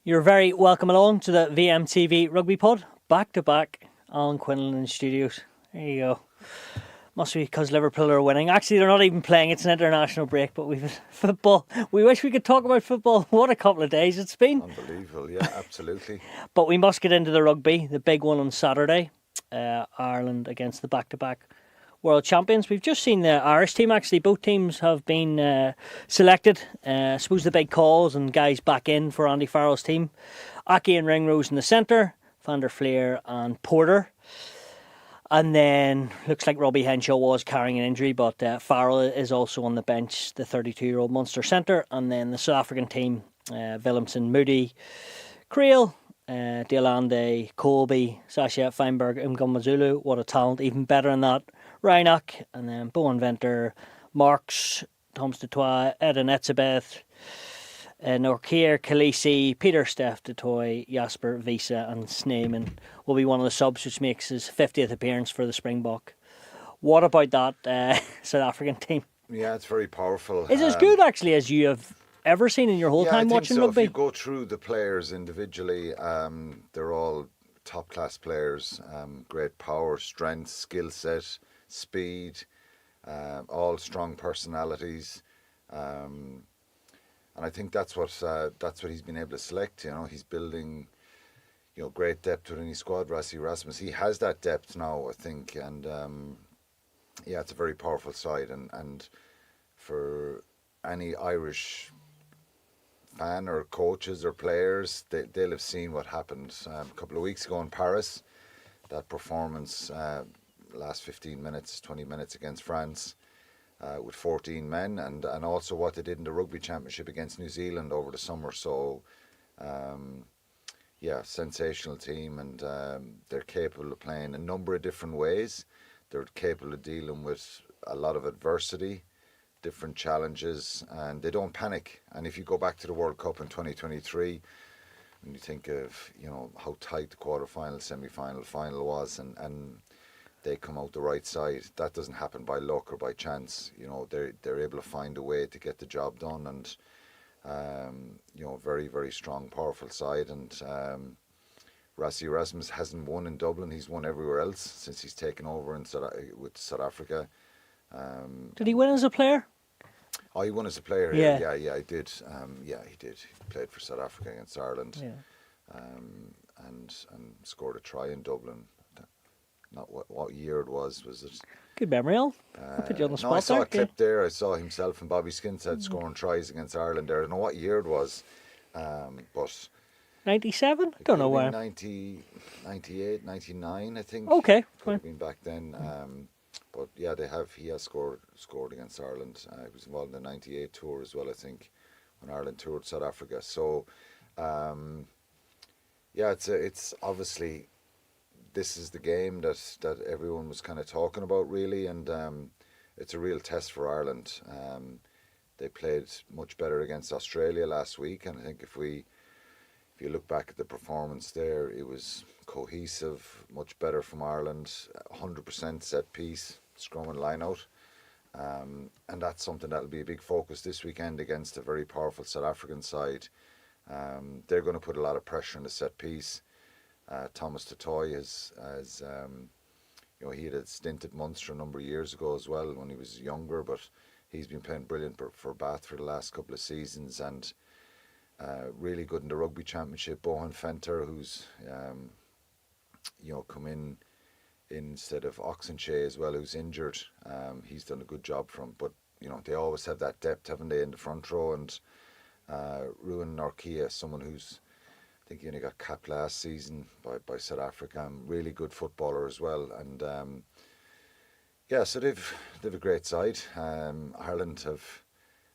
You're very welcome along to the VMTV Rugby Pod, back to back on Quinlan and Studios. There you go. Must be because Liverpool are winning. Actually, they're not even playing. It's an international break, but we've football. We wish we could talk about football. What a couple of days it's been. Unbelievable, yeah, absolutely. But we must get into the rugby, the big one on Saturday. Ireland against the back-to-back world champions. We've just seen the Irish team, actually. Both teams have been selected. I suppose the big calls and guys back in for Andy Farrell's team. Aki and Ringrose in the centre, Van der Fleer and Porter. And then looks like Robbie Henshaw was carrying an injury, but Farrell is also on the bench, the 32-year-old Munster centre. And then the South African team, Willemsen, Moody, Creel, Deolande, Colby, Sasha Feinberg, Mgumazulu. What a talent. Even better than that, Reinach, and then Bowen Venter, Marks, Thomas Dutoit, Eden Etzebeth, Norkier, Khaleesi, Peter Steph Dutoy, Jasper Visa and Sneeman will be one of the subs, which makes his 50th appearance for the Springbok. What about that South African team? Yeah, it's very powerful. Is it as good, actually, as you have ever seen in your whole time watching rugby? If you go through the players individually, they're all top-class players. Great power, strength, skill set, speed, all strong personalities. And I think that's what he's been able to select. You know, he's building, great depth within his squad. Rassie Erasmus, he has that depth now, I think, and it's a very powerful side. And for any Irish fan or coaches or players, they'll have seen what happened a couple of weeks ago in Paris. That performance, last 15 minutes, 20 minutes against France. With 14 men, and also what they did in the Rugby Championship against New Zealand over the summer. So, sensational team, and they're capable of playing a number of different ways. They're capable of dealing with a lot of adversity, different challenges, and they don't panic. And if you go back to the World Cup in 2023, and you think of how tight the quarter-final, semi-final, final was, and they come out the right side. That doesn't happen by luck or by chance. They're able to find a way to get the job done, and very, very strong, powerful side. And Rassie Erasmus hasn't won in Dublin. He's won everywhere else since he's taken over with South Africa. Did he win as a player? Oh, he won as a player. Yeah, he did. He did. He played for South Africa against Ireland, and scored a try in Dublin. Not what year it was it? Good memory, Al. I put you on the spot. I saw a clip there. I saw himself and Bobby Skinhead scoring tries against Ireland there. I don't know what year it was, but 97? I don't know where. 90, 98, 99, I think. Okay, could have been back then. But yeah, he has scored against Ireland. He was involved in the 98 tour as well, I think, when Ireland toured South Africa. So, it's obviously, this is the game that everyone was kind of talking about, really, and it's a real test for Ireland. They played much better against Australia last week, and I think if you look back at the performance there, it was cohesive, much better from Ireland, 100% set piece, scrum and line out, and that's something that'll be a big focus this weekend against a very powerful South African side. They're going to put a lot of pressure on the set piece. Thomas Dutoit he had a stint at Munster a number of years ago as well when he was younger, but he's been playing brilliant for Bath for the last couple of seasons, and really good in the Rugby Championship. Bowen Venter, who's come in instead of Oxenshea as well, who's injured. He's done a good job for him, but they always have that depth, haven't they, in the front row, and Ruan Norkia, someone who's, I think he only got capped last season by South Africa. Really good footballer as well, and so they've a great side. Ireland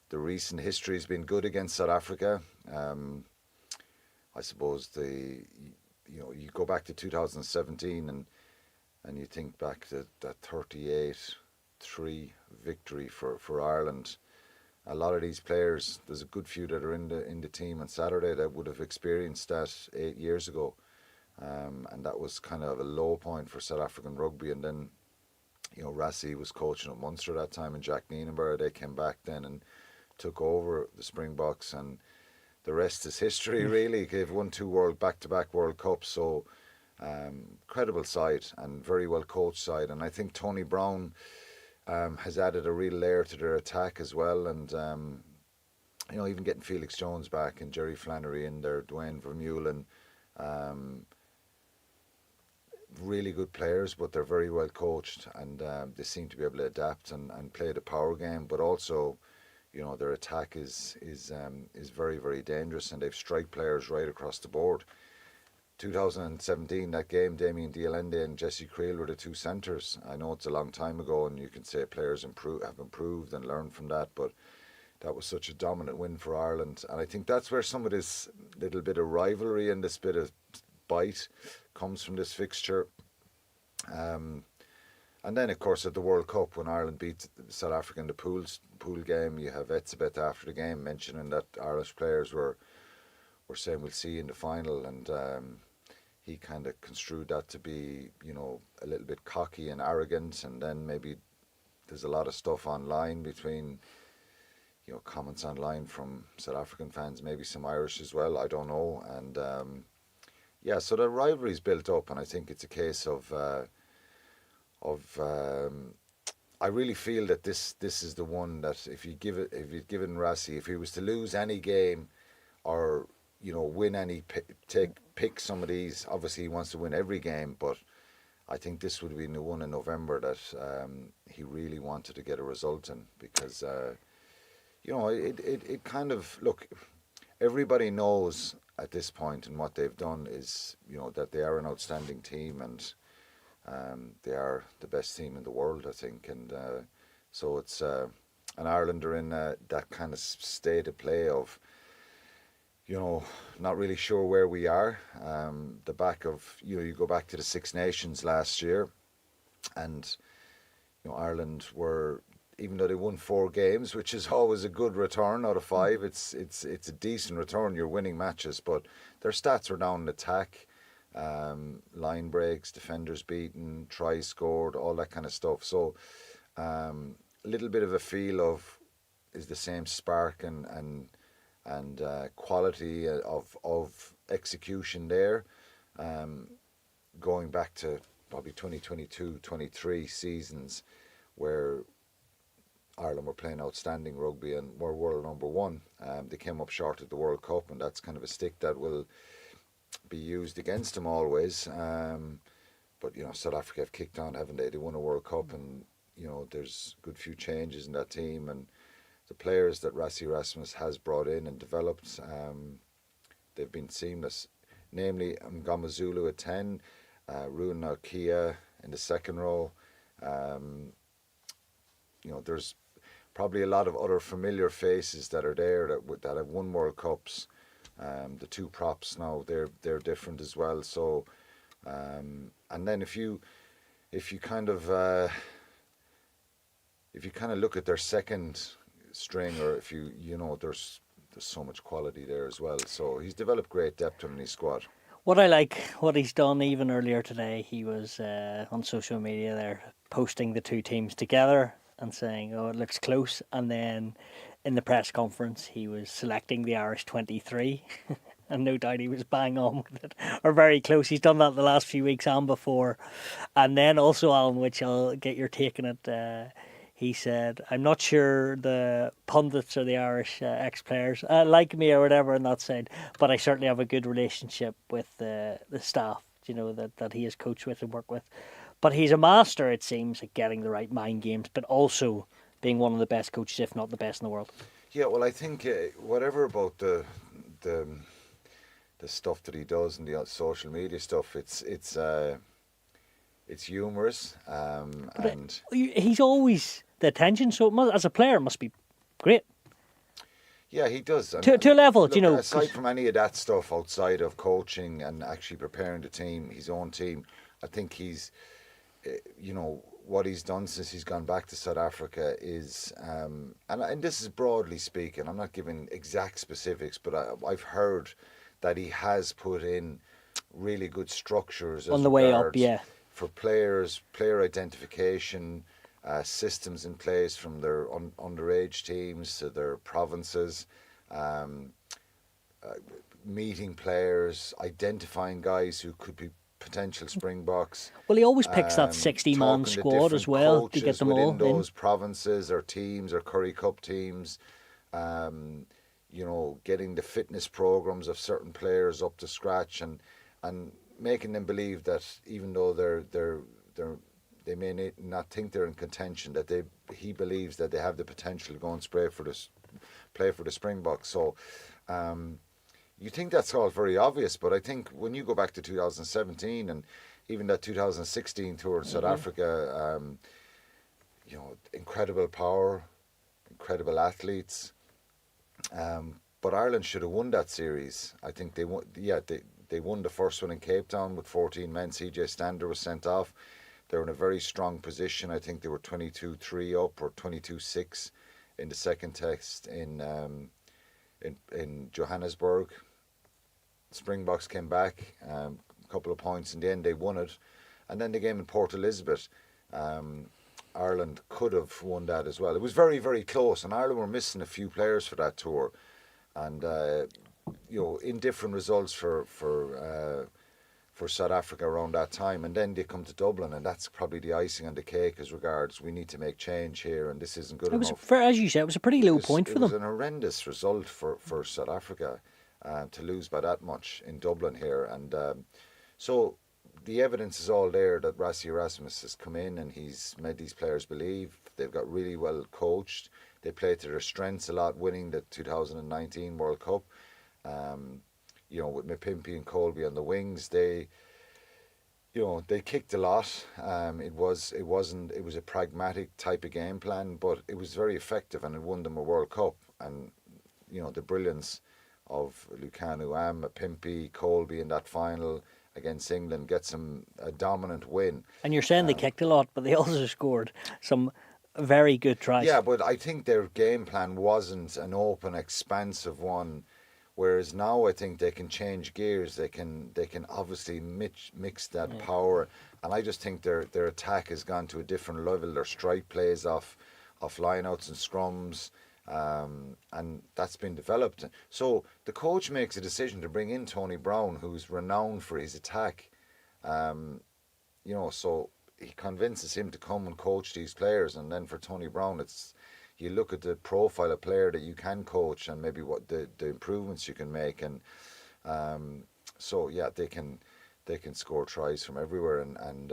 the recent history has been good against South Africa. I suppose you go back to 2017 and you think back to that 38-3 victory for Ireland. A lot of these players, there's a good few that are in the team on Saturday that would have experienced that 8 years ago, and that was kind of a low point for South African rugby. And then, Rassie was coaching at Munster that time, and Jack Nienenberg, they came back then and took over the Springboks, and the rest is history, really. They've won back-to-back World Cups, so credible side and very well coached side. And I think Tony Brown has added a real layer to their attack as well. And even getting Felix Jones back and Jerry Flannery in there, Dwayne Vermeulen, really good players, but they're very well coached, and they seem to be able to adapt and play the power game. But also, their attack is very, very dangerous, and they've strike players right across the board. 2017, that game, Damien Dialende and Jesse Creel were the two centres. I know it's a long time ago, and you can say players have improved and learned from that, but that was such a dominant win for Ireland. And I think that's where some of this little bit of rivalry and this bit of bite comes from this fixture. And then, of course, at the World Cup, when Ireland beat South Africa in the pool game, you have Etzebeth after the game mentioning that Irish players were saying we'll see you in the final, and he kind of construed that to be, a little bit cocky and arrogant. And then maybe there's a lot of stuff online between, comments online from South African fans, maybe some Irish as well, I don't know. And so the rivalry's built up, and I think it's a case of I really feel that this is the one that if you'd given Rassie, if he was to lose any game or win any, pick some of these, obviously he wants to win every game, but I think this would be the one in November that he really wanted to get a result in, because it kind of, look, everybody knows at this point, and what they've done is, that they are an outstanding team, and they are the best team in the world, I think. And so it's, and Ireland are in that kind of state of play of, not really sure where we are. The back of, you go back to the Six Nations last year, and, Ireland were, even though they won 4 games, which is always a good return out of 5, it's a decent return. You're winning matches, but their stats were down in attack, line breaks, defenders beaten, tries scored, all that kind of stuff. So a little bit of a feel of, is the same spark and quality of execution there, going back to probably 2022-23 seasons where Ireland were playing outstanding rugby and were world number 1. They came up short at the World Cup, and that's kind of a stick that will be used against them always. But South Africa have kicked on, haven't they? They won a World Cup, and there's a good few changes in that team, and the players that Rassie Erasmus has brought in and developed, they've been seamless. Namely, Mngama at 10, Ruan Narkia in the second row. There's probably a lot of other familiar faces that are there that have won World Cups. The 2 props now, they're different as well. So, and then if you kind of look at their second string, or if there's so much quality there as well. So he's developed great depth in his squad. What I like, what he's done even earlier today, he was on social media there posting the 2 teams together and saying, it looks close. And then in the press conference, he was selecting the Irish 23. And no doubt he was bang on with it, or very close. He's done that the last few weeks and before. And then also, Alan, which I'll get your take on it, he said, I'm not sure the pundits or the Irish ex-players like me or whatever on that side, but I certainly have a good relationship with the staff, that he has coached with and worked with. But he's a master, it seems, at getting the right mind games, but also being one of the best coaches, if not the best in the world. Yeah, well, I think whatever about the stuff that he does and the social media stuff, it's humorous, and he's always the attention. So as a player, it must be great. Yeah, he does. To a level, look, aside from any of that stuff outside of coaching and actually preparing the team, his own team, I think he's, what he's done since he's gone back to South Africa is, and this is broadly speaking, I'm not giving exact specifics, but I've heard that he has put in really good structures on the way up, for players, player identification, systems in place from their underage teams to their provinces, meeting players, identifying guys who could be potential Springboks. Well, he always picks that 60-man Talking to squad as different well to get coaches them all within in. those provinces or teams or Curry Cup teams. You know, getting the fitness programs of certain players up to scratch and making them believe that even though they may not think they're in contention, that he believes that they have the potential to go and play for the Springboks. So you think that's all very obvious, but I think when you go back to 2017 and even that 2016 tour in South Africa, you know, incredible power, incredible athletes. But Ireland should have won that series. I think they won. Yeah, they won the first one in Cape Town with 14 men. CJ Stander was sent off. They were in a very strong position. I think they were 22-3 up or 22-6 in the second test in Johannesburg. Springboks came back, a couple of points in the end. They won it, and then the game in Port Elizabeth. Ireland could have won that as well. It was very, very close, and Ireland were missing a few players for that tour, and you know, indifferent results for South Africa around that time. And then they come to Dublin, and that's probably the icing on the cake as regards we need to make change here, and this isn't good enough. As you said, it was a pretty low point for them. It was an horrendous result for South Africa to lose by that much in Dublin here, and so. The evidence is all there that Rassie Erasmus has come in and he's made these players believe. They've got really well coached. They played to their strengths a lot, winning the 2019 World Cup. You know, with Mapimpi and Colby on the wings, they kicked a lot. It was a pragmatic type of game plan, but it was very effective and it won them a World Cup. And you know, the brilliance of Lucanu, Mapimpi, Colby in that final against England gets them a dominant win. And you're saying they kicked a lot, but they also scored some very good tries. Yeah, but I think their game plan wasn't an open, expansive one. Whereas now I think they can change gears. They can obviously mix that power, and I just think their attack has gone to a different level. Their strike plays off lineouts and scrums. And that's been developed. So the coach makes a decision to bring in Tony Brown, who's renowned for his attack. You know, so he convinces him to come and coach these players. And then for Tony Brown, you look at the profile of player that you can coach and maybe what the improvements you can make. And so yeah, they can score tries from everywhere, and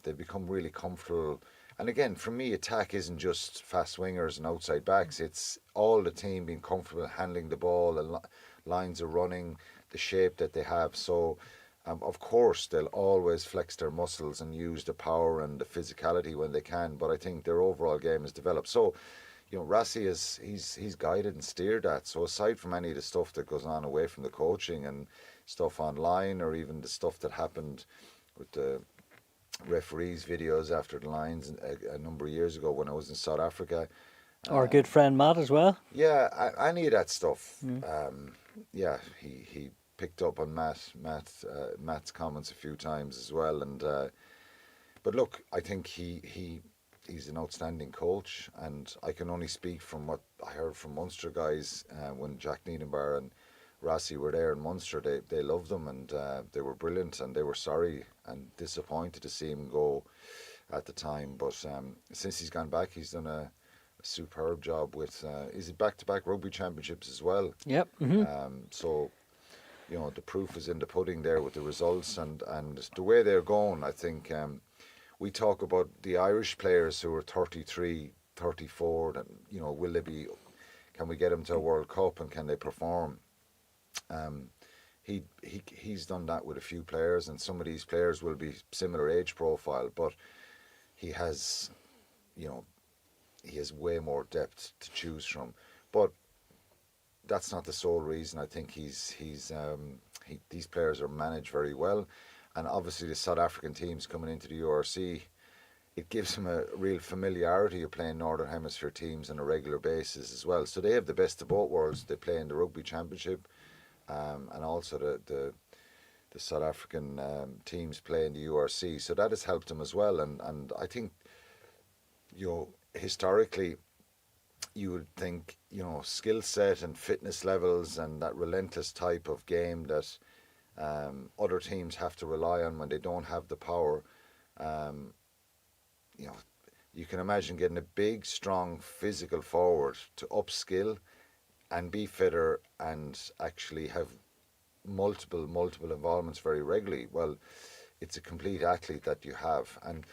they become really comfortable. And again, for me, attack isn't just fast wingers and outside backs. It's all the team being comfortable handling the ball, the lines of running, the shape that they have. So, of course, they'll always flex their muscles and use the power and the physicality when they can. But I think their overall game is developed. So, you know, Rassie he's guided and steered that. So aside from any of the stuff that goes on away from the coaching and stuff online, or even the stuff that happened with the referees' videos after the lines a number of years ago when I was in South Africa. Our good friend Matt as well. Yeah, any of that stuff. Yeah, he picked up on Matt's comments a few times as well. And but look, I think he's an outstanding coach, and I can only speak from what I heard from Munster guys when Jack Niedenbauer and Rassie were there in Munster. They loved them, and they were brilliant, and they were sorry and disappointed to see him go at the time. But since he's gone back, he's done a superb job with is it back-to-back rugby championships as well. Yep. So you know, the proof is in the pudding there with the results and the way they're going. I think we talk about the Irish players who are 33, 34, and you know, can we get them to a World Cup and can they perform? He's done that with a few players, and some of these players will be similar age profile, but he has way more depth to choose from. But that's not the sole reason. I think these players are managed very well, and obviously the South African teams coming into the URC, it gives them a real familiarity of playing Northern Hemisphere teams on a regular basis as well. So they have the best of both worlds. They play in the Rugby Championship, and also the South African teams play in the URC. So that has helped them as well. And I think, you know, historically, you would think, skill set and fitness levels and that relentless type of game that other teams have to rely on when they don't have the power. You can imagine getting a big, strong, physical forward to upskill and be fitter and actually have multiple involvements very regularly. Well, it's a complete athlete that you have. And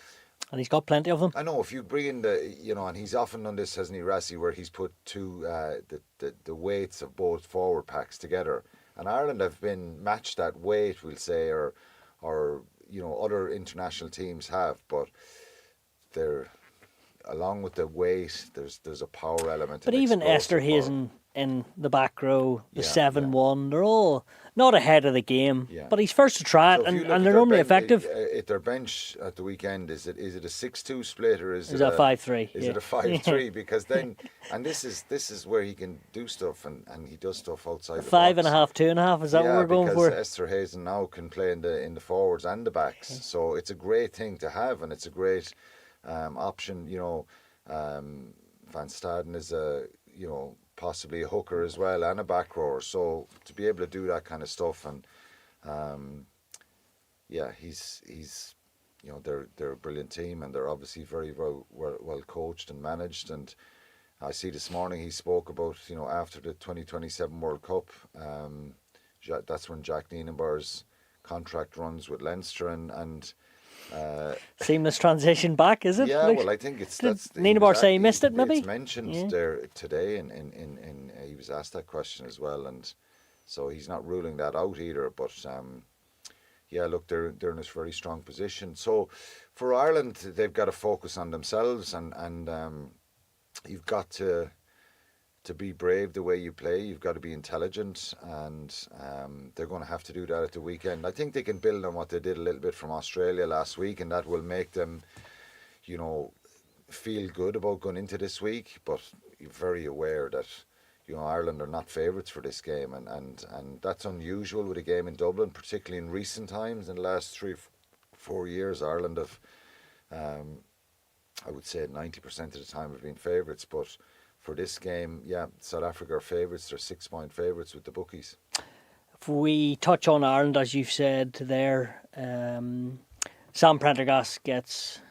he's got plenty of them. I know if you bring in and he's often done this, hasn't he, Rassie, where he's put the weights of both forward packs together. And Ireland have been matched that weight, we'll say, or other international teams have, but they're, along with the weight, there's a power element. But even Esther Hazen in the back row, the 7-1, they're all not ahead of the game, but he's first to try it, so and they're normally effective. At their bench at the weekend, is it a 6-2 split, or is it a 5-3? Is it a 5-3? Because then, and this is where he can do stuff, and he does stuff outside the box. 5.5, 2.5. Is that what we're going for? Because Esther Hazen now can play in the forwards and the backs, so it's a great thing to have, and it's a great option. Van Staden is possibly a hooker as well and a back rower, so to be able to do that kind of stuff, and he's they're a brilliant team, and they're obviously very well coached and managed. And I see this morning he spoke about after the 2027 World Cup, that's when Jack Nienaber's contract runs with Leinster, and seamless transition back, is it? Yeah, well, I think it's that's. Did Nienaber say he missed it? Maybe it's mentioned there today, and he was asked that question as well, and so he's not ruling that out either. But look, they're in a very strong position. So for Ireland, they've got to focus on themselves, and you've got to be brave the way you play. You've got to be intelligent, and they're going to have to do that at the weekend. I think they can build on what they did a little bit from Australia last week, and that will make them, feel good about going into this week. But you're very aware that, Ireland are not favourites for this game, and that's unusual with a game in Dublin, particularly in recent times. In the last 3-4 years, Ireland have, I would say 90% of the time have been favourites, but for this game, South Africa are favourites. They're 6-point favourites with the bookies. If we touch on Ireland, as you've said there, Sam Prendergast gets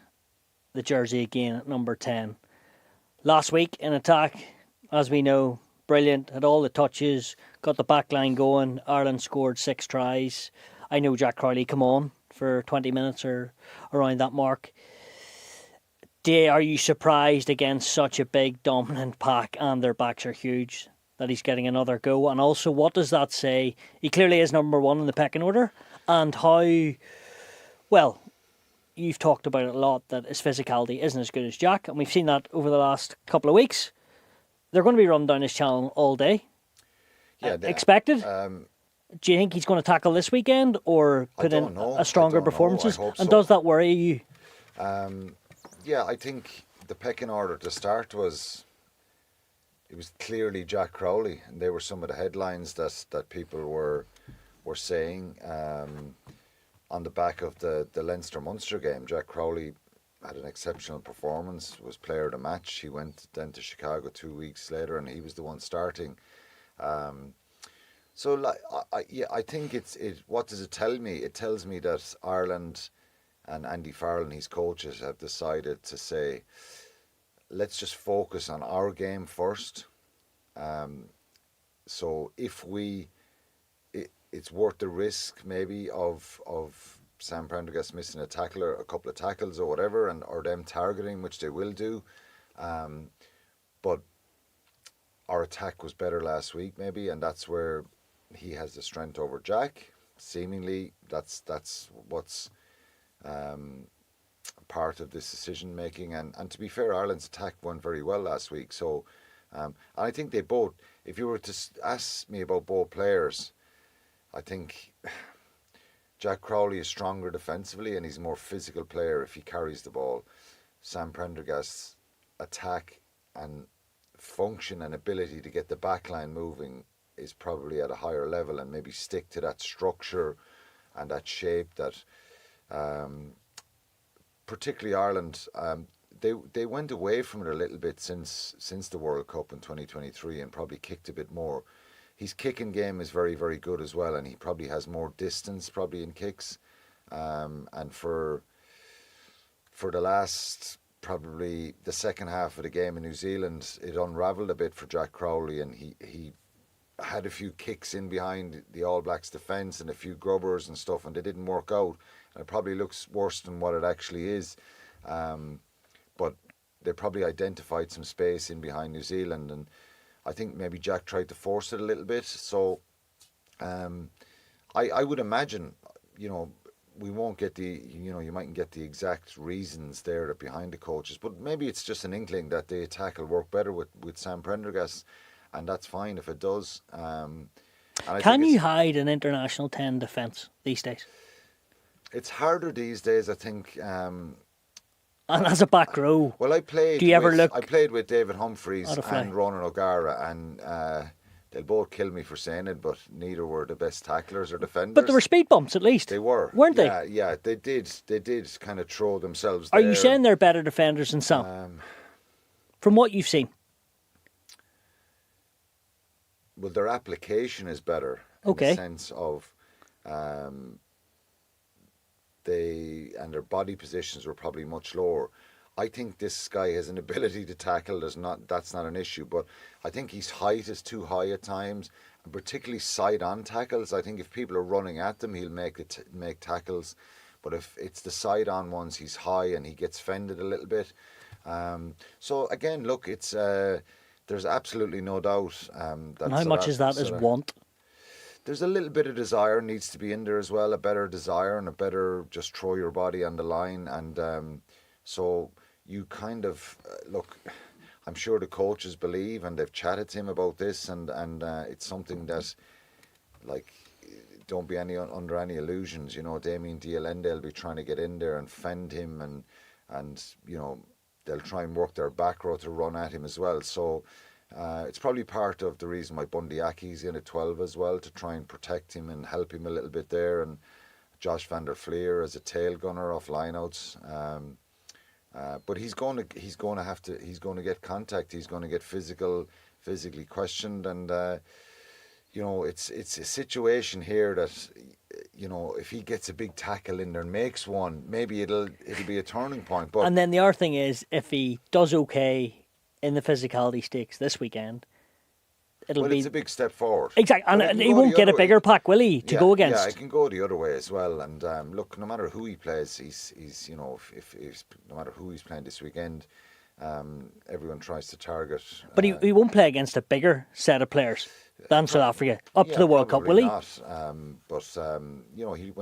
the jersey again at number 10. Last week in attack, as we know, brilliant, had all the touches, got the back line going. Ireland scored 6 tries. I know Jack Crowley come on for 20 minutes or around that mark. Are you surprised against such a big dominant pack, and their backs are huge, that he's getting another go? And also, what does that say? He clearly is number 1 in the pecking order, and how, well, you've talked about it a lot, that his physicality isn't as good as Jack, and we've seen that over the last couple of weeks. They're going to be running down his channel all day. Yeah, expected. Do you think he's going to tackle this weekend, or put in a stronger performances? And does that worry you? I think the pecking order to start was clearly Jack Crowley, and they were some of the headlines that people were saying on the back of the Leinster Munster game. Jack Crowley had an exceptional performance, was player of the match. He went then to Chicago 2 weeks later, and he was the one starting. I think what does it tell me? It tells me that Ireland and Andy Farrell and his coaches have decided to say, let's just focus on our game first. So if it's worth the risk maybe of Sam Prendergast missing a tackle or a couple of tackles or whatever, or them targeting, which they will do. But our attack was better last week maybe, and that's where he has the strength over Jack. Seemingly, that's what's part of this decision making, and to be fair, Ireland's attack went very well last week. So, and I think they both. If you were to ask me about both players, I think Jack Crowley is stronger defensively and he's a more physical player if he carries the ball. Sam Prendergast's attack and function and ability to get the back line moving is probably at a higher level, and maybe stick to that structure and that shape that particularly Ireland, they went away from it a little bit since the World Cup in 2023 and probably kicked a bit more. His kicking game is very, very good as well, and he probably has more distance probably in kicks. And for the last, probably the second half of the game in New Zealand, it unravelled a bit for Jack Crowley, and he had a few kicks in behind the All Blacks defence and a few grubbers and stuff, and they didn't work out. And it probably looks worse than what it actually is. But they probably identified some space in behind New Zealand, and I think maybe Jack tried to force it a little bit. So I would imagine, we won't get you mightn't get the exact reasons there behind the coaches, but maybe it's just an inkling that the attack will work better with Sam Prendergast, and that's fine if it does. Can you hide an international 10 defence these days? It's harder these days, I think. And as a back row, well, I played with David Humphreys and Ronan O'Gara, and they'll both kill me for saying it, but neither were the best tacklers or defenders. But there were speed bumps at least. They were, weren't they? Yeah, they did. They did kind of throw themselves. Are you saying they're better defenders than Sam? From what you've seen. Well, their application is better. Okay. In the sense of their body positions were probably much lower. I think this guy has an ability to tackle. That's not an issue, but I think his height is too high at times, and particularly side-on tackles. I think if people are running at them, he'll make tackles, but if it's the side-on ones, he's high and he gets fended a little bit. So again, look, it's there's absolutely no doubt. And how much is that as want? There's a little bit of desire needs to be in there as well, a better desire and a better just throw your body on the line. And so you kind of, look, I'm sure the coaches believe, and they've chatted to him about this, and it's something that, like, don't be under any illusions. Damien Dialende will be trying to get in there and fend him, and they'll try and work their back row to run at him as well. So it's probably part of the reason why Bundy Aki's in at 12 as well, to try and protect him and help him a little bit there. And Josh van der Fleer as a tail gunner off lineouts. But he's going to get contact. He's going to get physically questioned, and it's a situation here that, if he gets a big tackle in there and makes one, maybe it'll be a turning point. But and then the other thing is, if he does okay in the physicality stakes this weekend, it's a big step forward. Exactly, and he won't get a bigger pack, will he, to go against? Yeah, it can go the other way as well. And look, no matter who he plays, he's if no matter who he's playing this weekend, everyone tries to target. But he won't play against a bigger set of players than South Africa up to the World Cup, will he? Not.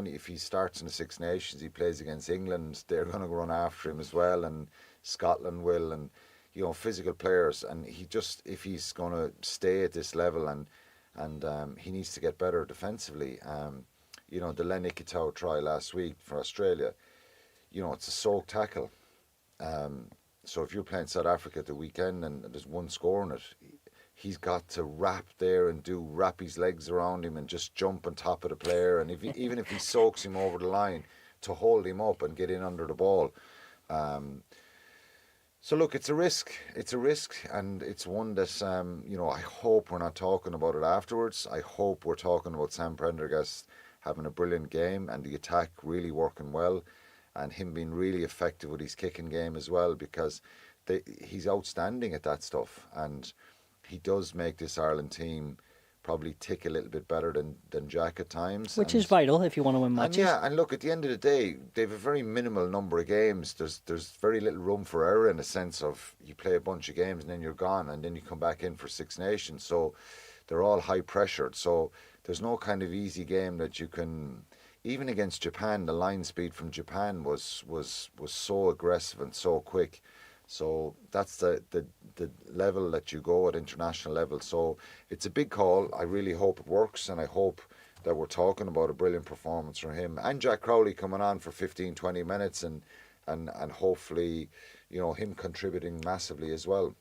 If he starts in the Six Nations, he plays against England. They're going to run after him as well, and Scotland will, and physical players. And if he's going to stay at this level, and he needs to get better defensively. The Len Ikitau try last week for Australia, it's a soak tackle. So if you're playing South Africa at the weekend and there's one score in it, he's got to wrap there and wrap his legs around him and just jump on top of the player. And even if he soaks him over the line, to hold him up and get in under the ball. So look, it's a risk. It's a risk, and it's one that I hope we're not talking about it afterwards. I hope we're talking about Sam Prendergast having a brilliant game and the attack really working well, and him being really effective with his kicking game as well, because he's outstanding at that stuff, and he does make this Ireland team probably tick a little bit better than Jack at times. Which is vital if you want to win matches. And look, at the end of the day, they have a very minimal number of games. There's very little room for error, in a sense of you play a bunch of games and then you're gone, and then you come back in for Six Nations. So they're all high pressured. So there's no kind of easy game that you can. Even against Japan, the line speed from Japan was so aggressive and so quick. So that's the level that you go at international level. So it's a big call. I really hope it works, and I hope that we're talking about a brilliant performance from him and Jack Crowley coming on for 15-20 minutes, and hopefully him contributing massively as well.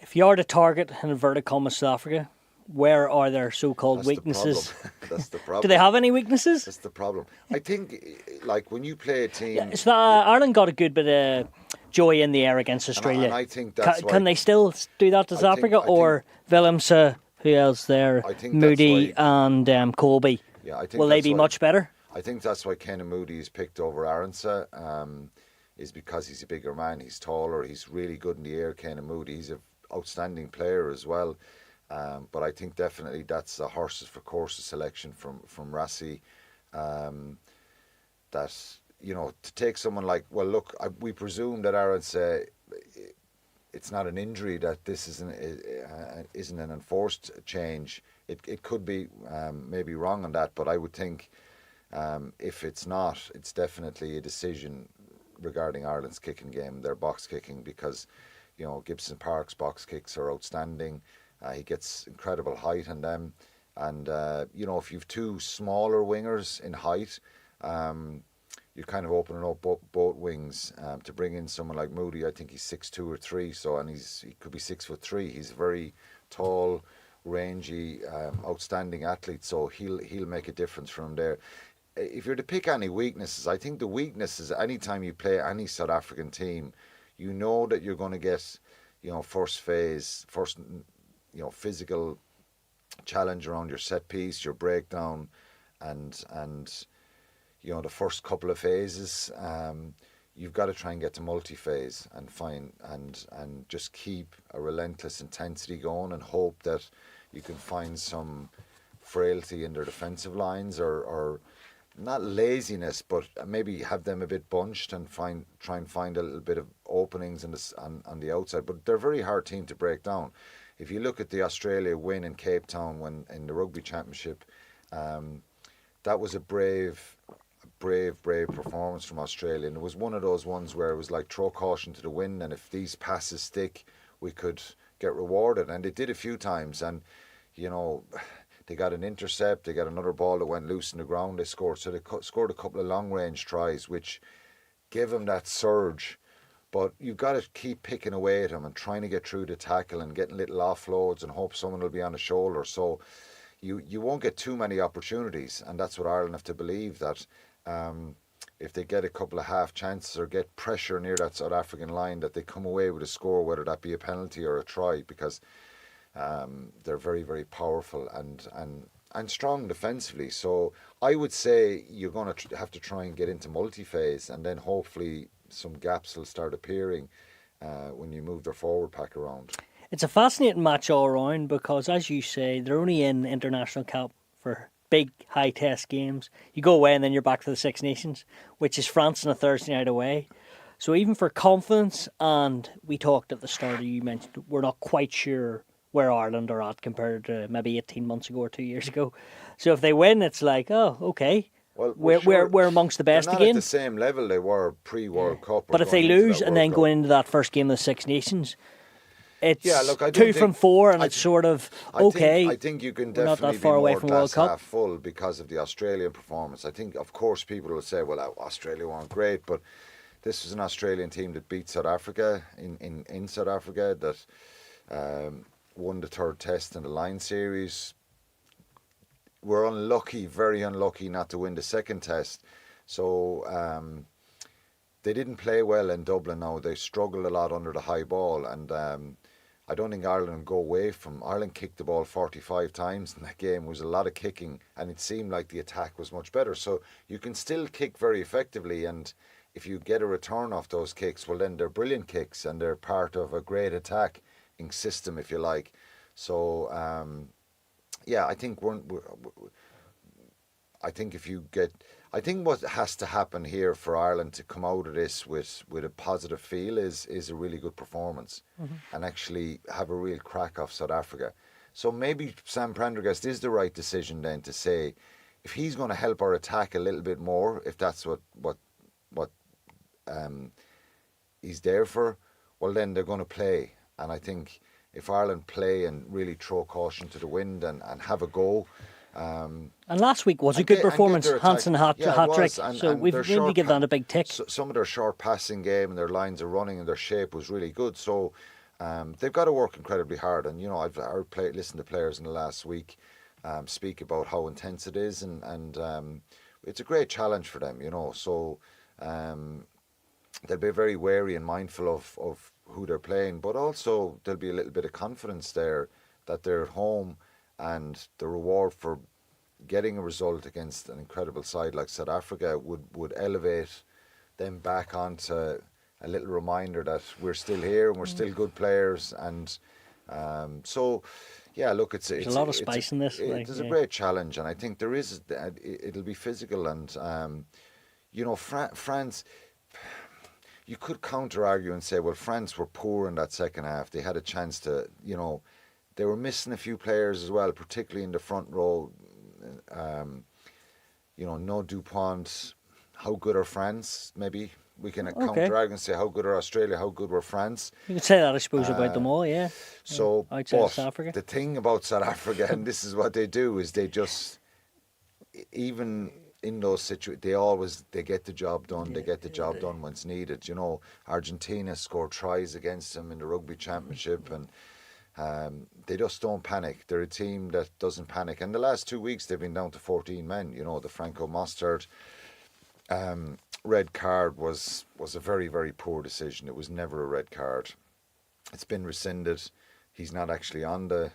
If you are to target in inverted commas South Africa, where are their so-called weaknesses? That's the problem. Do they have any weaknesses? That's the problem. I think, like, when you play a team... Yeah, Ireland got a good bit of joy in the air against Australia. And I think that's can they still do that to South Africa? Or Willemse, who else there? Moody and Colby. Yeah, will they be much better? I think that's why Kenan Moody is picked over Arendse, is because he's a bigger man, he's taller, he's really good in the air, Kenan Moody. He's an outstanding player as well. But I think definitely that's a horses for courses selection from Rassie. That, you know, to take someone like, well, look, we presume that Arendse, it's not an injury, that this isn't an enforced change. It could be maybe wrong on that, but I would think if it's not, it's definitely a decision regarding Ireland's kicking game, their box kicking, because, you know, Gibson Park's box kicks are outstanding. He gets incredible height on them, and you know, if you've two smaller wingers in height, you're kind of opening up both wings to bring in someone like Moody. I think he's 6'2" or 3", and he could be 6'3". He's a very tall, rangy, outstanding athlete, so he'll make a difference from there. If you're to pick any weaknesses, I think the weakness is anytime you play any South African team, you know that you're going to get, you know, first, you know, physical challenge around your set piece, your breakdown, and you know, the first couple of phases, you've got to try and get to multi-phase and find and just keep a relentless intensity going and hope that you can find some frailty in their defensive lines, or not laziness, but maybe have them a bit bunched and try and find a little bit of openings on the outside. But they're a very hard team to break down. If you look at the Australia win in Cape Town when in the Rugby Championship, that was a brave performance from Australia, and it was one of those ones where it was like throw caution to the wind, and if these passes stick, we could get rewarded, and they did a few times, and you know, they got an intercept, they got another ball that went loose in the ground, they scored, so they scored a couple of long range tries which gave them that surge. But you've got to keep picking away at them and trying to get through the tackle and getting little offloads and hope someone will be on the shoulder, so you won't get too many opportunities, and that's what Ireland have to believe, that if they get a couple of half chances or get pressure near that South African line, that they come away with a score, whether that be a penalty or a try, because they're very, very powerful and strong defensively. So I would say you're going to have to try and get into multi-phase, and then hopefully some gaps will start appearing when you move their forward pack around. It's a fascinating match all around because, as you say, they're only in international camp for big high test games. You go away and then you're back to the Six Nations, which is France on a Thursday night away. So even for confidence, and we talked at the start, you mentioned we're not quite sure where Ireland are at compared to maybe 18 months ago or 2 years ago. So if they win, it's like, oh, okay. Well, we're amongst the best they're not again. at the same level they were pre-World Cup. But if they lose and then go into that first game of the Six Nations, it's 2 from 4, and it's sort of okay. I think you can definitely be more glass half full because of the Australian performance. I think, of course, people will say, well, Australia weren't great, but this was an Australian team that beat South Africa in South Africa, that won the third test in the Line Series. Were unlucky, very unlucky, not to win the second test. So they didn't play well in Dublin now. They struggled a lot under the high ball, and I don't think Ireland will go away from... Ireland kicked the ball 45 times in that game. It was a lot of kicking, and it seemed like the attack was much better. So you can still kick very effectively, and if you get a return off those kicks, well, then they're brilliant kicks, and they're part of a great attacking system, if you like. So, I think if you get... I think what has to happen here for Ireland to come out of this with a positive feel is a really good performance, and actually have a real crack off South Africa. So maybe Sam Prendergast is the right decision then to say, if he's going to help our attack a little bit more, if that's what he's there for, well, then they're going to play. And I think if Ireland play and really throw caution to the wind and have a go. And last week was a good performance. Hansen hat-trick. So we've really given that a big tick. Some of their short passing game and their lines of running and their shape was really good. So they've got to work incredibly hard. And, you know, I've listened to players in the last week speak about how intense it is. And it's a great challenge for them, you know. So they'll be very wary and mindful of who they're playing, but also there'll be a little bit of confidence there that they're at home, and the reward for getting a result against an incredible side like South Africa would elevate them back onto a little reminder that we're still here and we're still good players. And so, yeah, look, it's a lot of spice in this. There's a great challenge, and I think there is. It'll be physical, and France. You could counter-argue and say, well, France were poor in that second half. They had a chance to, they were missing a few players as well, particularly in the front row. No Dupont. How good are France? Maybe we can counter-argue and say, how good are Australia? How good were France? You could say that, I suppose, about them all, yeah. So, outside South Africa. The thing about South Africa, and this is what they do, is they just, even in those situations, they get the job done. They get the job done when it's needed. Argentina scored tries against them in the Rugby Championship, and they just don't panic. They're a team that doesn't panic. And the last 2 weeks, they've been down to 14 men. The Franco Mostert red card was a very, very poor decision. It was never a red card. It's been rescinded. He's not actually on the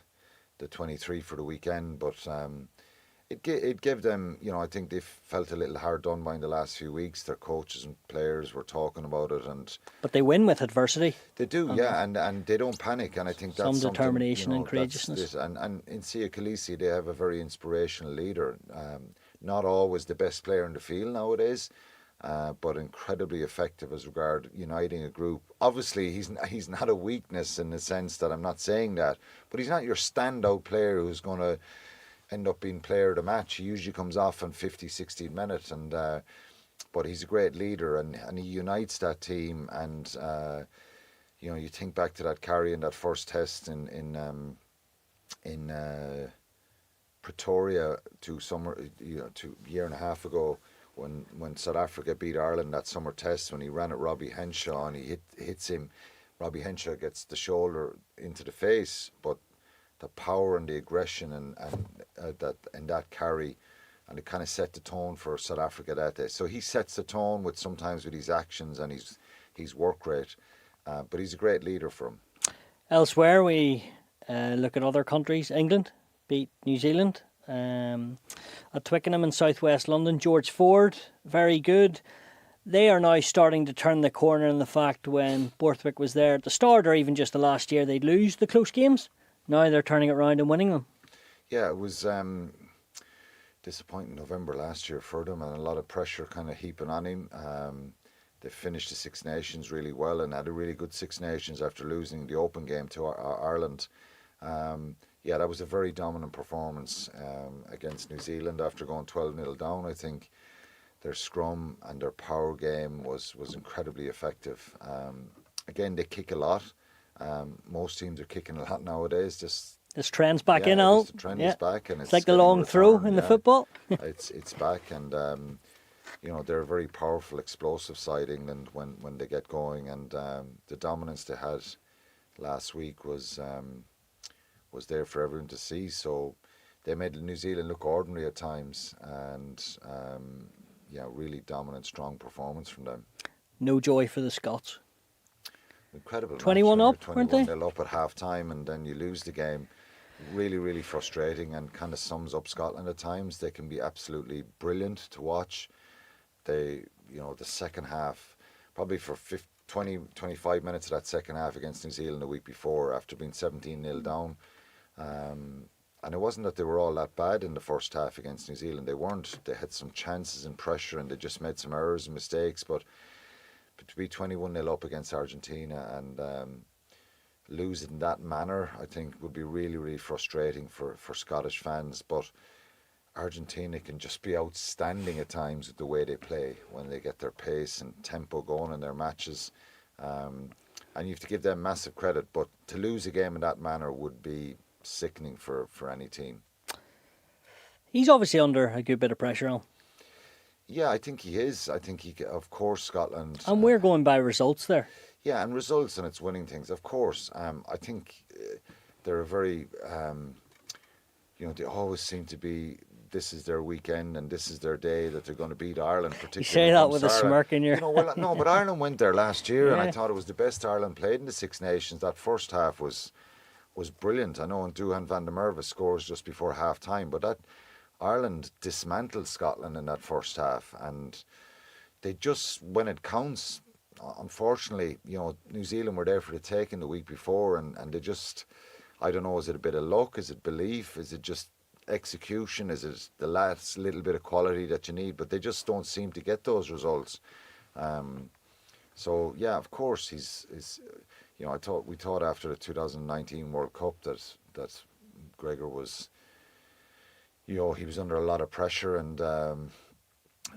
23 for the weekend, but it gave them, I think they felt a little hard done by in the last few weeks. Their coaches and players were talking about it, but they win with adversity. They do, and they don't panic. And I think that's some determination and courageousness. And in Sia Khaleesi, they have a very inspirational leader. Not always the best player in the field nowadays, but incredibly effective as regard uniting a group. Obviously, he's not a weakness in the sense that I'm not saying that, but he's not your standout player who's going to end up being player of the match. He usually comes off in 50, 60 minutes, but he's a great leader, and he unites that team. And you think back to that carry in that first test in Pretoria to a year and a half ago, when South Africa beat Ireland that summer test, when he ran at Robbie Henshaw and he hits him. Robbie Henshaw gets the shoulder into the face, but the power and the aggression and that carry, and it kind of set the tone for South Africa that day. So he sets the tone sometimes with his actions and his work rate, but he's a great leader for him. Elsewhere, we look at other countries. England beat New Zealand at Twickenham in southwest London. George Ford, very good. They are now starting to turn the corner in the fact when Borthwick was there at the start, or even just the last year, they'd lose the close games. Now they're turning it around and winning them. Yeah, it was disappointing November last year for them, and a lot of pressure kind of heaping on him. They finished the Six Nations really well and had a really good Six Nations after losing the open game to Ireland. That was a very dominant performance against New Zealand after going 12-0 down. I think their scrum and their power game was incredibly effective. Again, they kick a lot. Most teams are kicking a lot nowadays. This trend's back in, Al. The trend is back, and it's like the long throw in the football. it's back, and they're a very powerful, explosive side, England, when they get going, and the dominance they had last week was there for everyone to see. So they made New Zealand look ordinary at times, and really dominant, strong performance from them. No joy for the Scots. Incredible. 21 match, up, weren't they? 21-0 up at half time, and then you lose the game. Really, really frustrating, and kind of sums up Scotland at times. They can be absolutely brilliant to watch. The second half, probably for 25 minutes of that second half against New Zealand the week before, after being 17-0 down. And it wasn't that they were all that bad in the first half against New Zealand. They weren't. They had some chances and pressure, and they just made some errors and mistakes. But to be 21-0 up against Argentina and lose in that manner, I think would be really, really frustrating for Scottish fans. But Argentina can just be outstanding at times with the way they play, when they get their pace and tempo going in their matches. And you have to give them massive credit. But to lose a game in that manner would be sickening for any team. He's obviously under a good bit of pressure, Al. Yeah, I think he is. I think of course, Scotland. And we're going by results there. Yeah, and results, and it's winning things, of course. I think they're a very, they always seem to be this is their weekend and this is their day that they're going to beat Ireland. Particularly, you say that with a smirk in your... Well, no, but Ireland went there last year, and I Yeah. thought it was the best Ireland played in the Six Nations. That first half was brilliant. I know, and Duhan van der Merwe scores just before half time, but that Ireland dismantled Scotland in that first half, and they just, when it counts, unfortunately, New Zealand were there for the taking the week before, and they just, I don't know, is it a bit of luck? Is it belief? Is it just execution? Is it the last little bit of quality that you need? But they just don't seem to get those results. So yeah, of course he's we thought after the 2019 World Cup that Gregor was, he was under a lot of pressure, and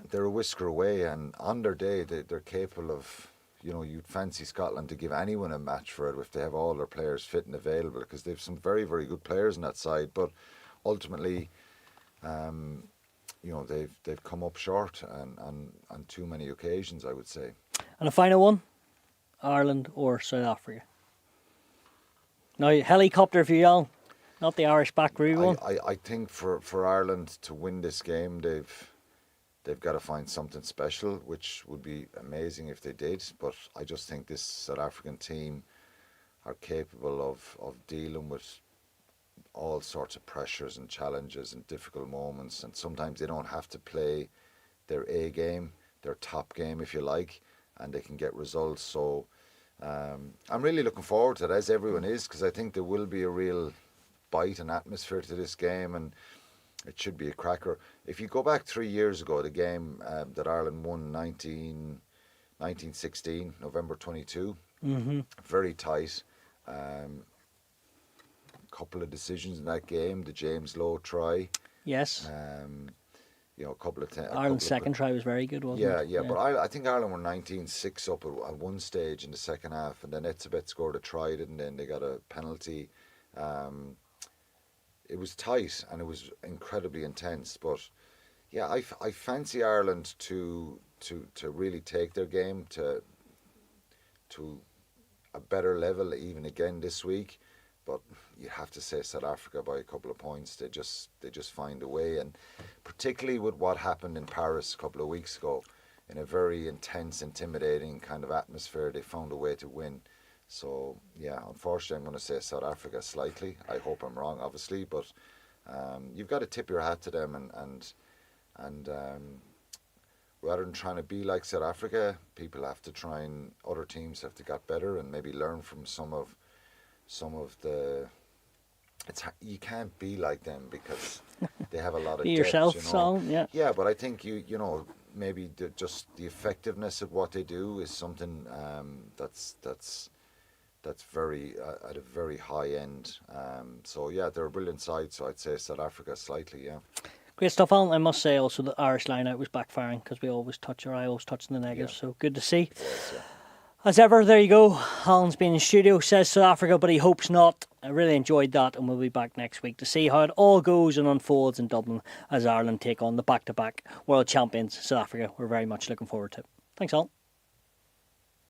they're a whisker away, and on their day they're capable of, you'd fancy Scotland to give anyone a match for it if they have all their players fit and available, because they have some very, very good players on that side. But ultimately, they've come up short on too many occasions, I would say. And a final one, Ireland or South Africa? Now, helicopter for you all, not the Irish back row one. I think for Ireland to win this game, they've got to find something special, which would be amazing if they did. But I just think this South African team are capable of dealing with all sorts of pressures and challenges and difficult moments. And sometimes they don't have to play their A game, their top game, if you like, and they can get results. So I'm really looking forward to it, as everyone is, because I think there will be a real bite and atmosphere to this game, and it should be a cracker. If you go back 3 years ago, the game that Ireland won 1916, November 22, very tight. Couple of decisions in that game. The James Lowe try. Yes. A couple of Ireland's second try was very good, wasn't it? Yeah. But I think Ireland were 19-6 up at one stage in the second half, and then Etzebeth scored a try, didn't they? And they got a penalty. It was tight and it was incredibly intense, but yeah, I fancy Ireland to really take their game to a better level even again this week. But you have to say South Africa by a couple of points. They just find a way, and particularly with what happened in Paris a couple of weeks ago, in a very intense, intimidating kind of atmosphere, they found a way to win. So yeah, unfortunately, I'm going to say South Africa slightly. I hope I'm wrong, obviously, but you've got to tip your hat to them, and rather than trying to be like South Africa, people have to try, and other teams have to get better and maybe learn from some of the. You can't be like them because they have a lot of Be depth, yourself, Sol, yeah. Yeah, but I think maybe just the effectiveness of what they do is something that's very at a very high end. So yeah, they're a brilliant side. So I'd say South Africa slightly, yeah. Great stuff, Alan. I must say also the Irish line out was backfiring, because we always touch our eye, always touching the negatives. Yeah. So good to see. It was, yeah. As ever, there you go. Alan's been in studio, says South Africa, but he hopes not. I really enjoyed that, and we'll be back next week to see how it all goes and unfolds in Dublin as Ireland take on the back-to-back world champions South Africa. We're very much looking forward to it. Thanks, Alan.